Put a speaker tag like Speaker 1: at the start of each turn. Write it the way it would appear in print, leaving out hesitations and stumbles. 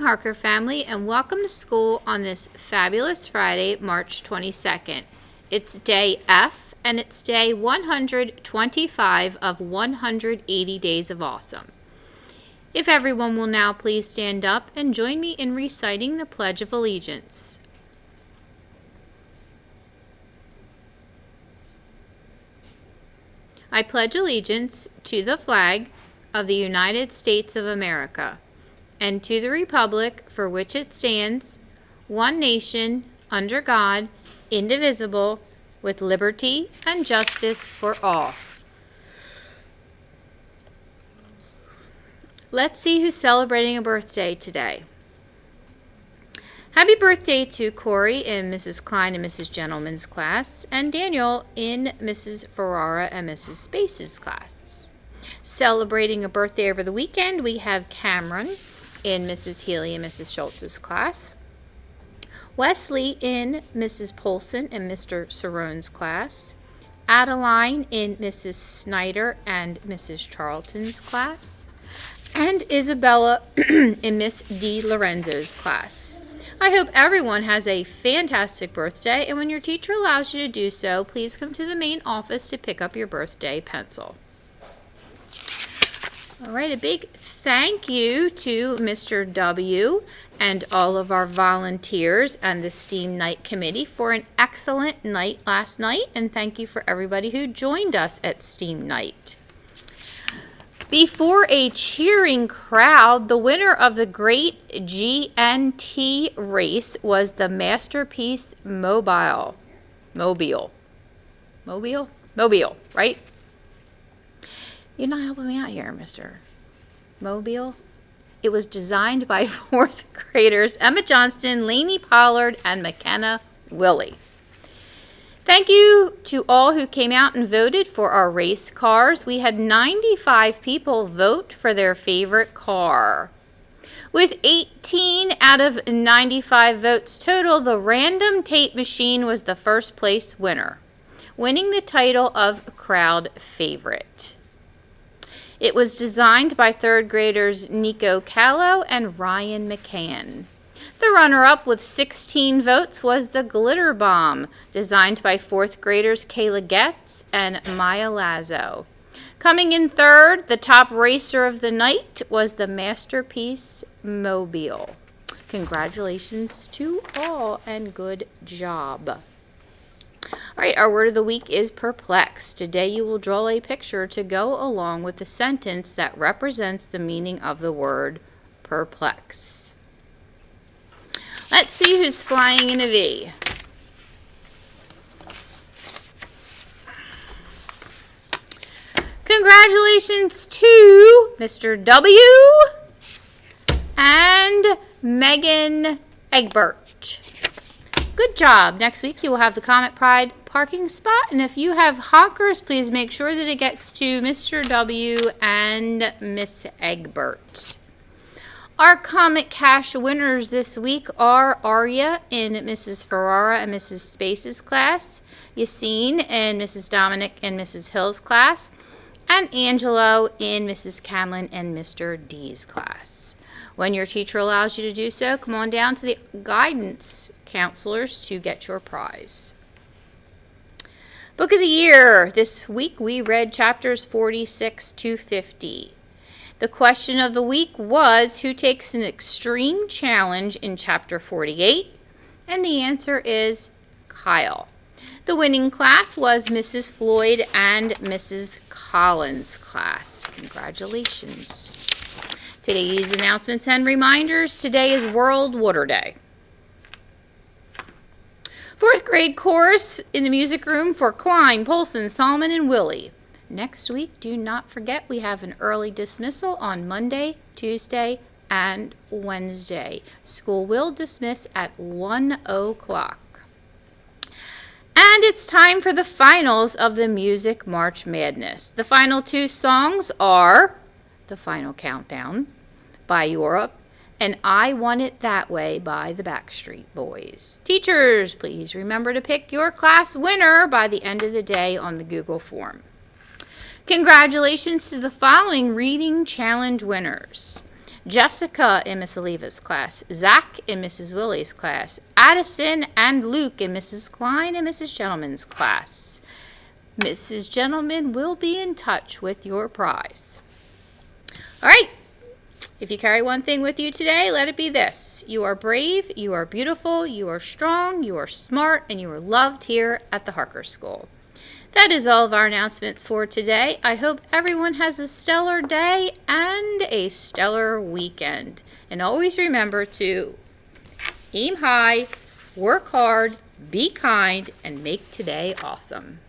Speaker 1: Harker family, and welcome to school on this fabulous Friday, March 22nd. It's day F, and it's day 125 of 180 Days of Awesome. If everyone will now please stand up and join me in reciting the Pledge of Allegiance. I pledge allegiance to the flag of the United States of America and to the republic for which it stands, one nation, under God, indivisible, with liberty and justice for all. Let's see who's celebrating a birthday today. Happy birthday to Corey in Mrs. Klein and Mrs. Gentleman's class, and Daniel in Mrs. Ferrara and Mrs. Space's class. Celebrating a birthday over the weekend, we have Cameron in Mrs. Healy and Mrs. Schultz's class, Wesley in Mrs. Polson and Mr. Sarone's class, Adeline in Mrs. Snyder and Mrs. Charlton's class, and Isabella in Miss D. Lorenzo's class. I hope everyone has a fantastic birthday, and when your teacher allows you to do so, please come to the main office to pick up your birthday pencil. All right, a big thank you to Mr. W. and all of our volunteers and the STEAM Night Committee for an excellent night last night, and thank you for everybody who joined us at STEAM Night. Before a cheering crowd, the winner of the Great GNT race was the Masterpiece Mobile, right? You're not helping me out here, Mr. Mobile. It was designed by 4th graders Emma Johnston, Lainey Pollard, and McKenna Willie. Thank you to all who came out and voted for our race cars. We had 95 people vote for their favorite car. With 18 out of 95 votes total, the random tape machine was the first place winner, winning the title of crowd favorite. It was designed by 3rd graders Nico Callow and Ryan McCann. The runner-up with 16 votes was the Glitter Bomb, designed by 4th graders Kayla Getz and Maya Lazo. Coming in third, the top racer of the night was the Masterpiece Mobile. Congratulations to all and good job. All right, our word of the week is perplex. Today you will draw a picture to go along with the sentence that represents the meaning of the word perplex. Let's see who's flying in a V. Congratulations to Mr. W. and Megan Egbert. Good job. Next week you will have the Comet Pride parking spot, and if you have honkers, please make sure that it gets to Mr. W. and Miss Egbert. Our Comet Cash winners this week are Arya in Mrs. Ferrara and Mrs. Space's class, Yassine in Mrs. Dominic and Mrs. Hill's class, and Angelo in Mrs. Camlin and Mr. D's class. When your teacher allows you to do so, come on down to the guidance counselors to get your prize. Book of the Year. This week we read chapters 46 to 50. The question of the week was, who takes an extreme challenge in chapter 48? And the answer is Kyle. The winning class was Mrs. Floyd and Mrs. Collins' class. Congratulations. Today's announcements and reminders. Today is World Water Day. 4th grade chorus in the music room for Klein, Polson, Solomon, and Willie. Next week, do not forget we have an early dismissal on Monday, Tuesday, and Wednesday. School will dismiss at 1 o'clock. And it's time for the finals of the Music March Madness. The final 2 songs are The Final Countdown by Europe and I Want It That Way by the Backstreet Boys. Teachers, please remember to pick your class winner by the end of the day on the Google form. Congratulations to the following reading challenge winners: Jessica in Miss Oliva's class, Zach in Mrs. Willie's class, Addison and Luke in Mrs. Klein and Mrs. Gentleman's class. Mrs. Gentleman will be in touch with your prize. All right. If you carry one thing with you today, let it be this. You are brave, you are beautiful, you are strong, you are smart, and you are loved here at the Harker School. That is all of our announcements for today. I hope everyone has a stellar day and a stellar weekend. And always remember to aim high, work hard, be kind, and make today awesome.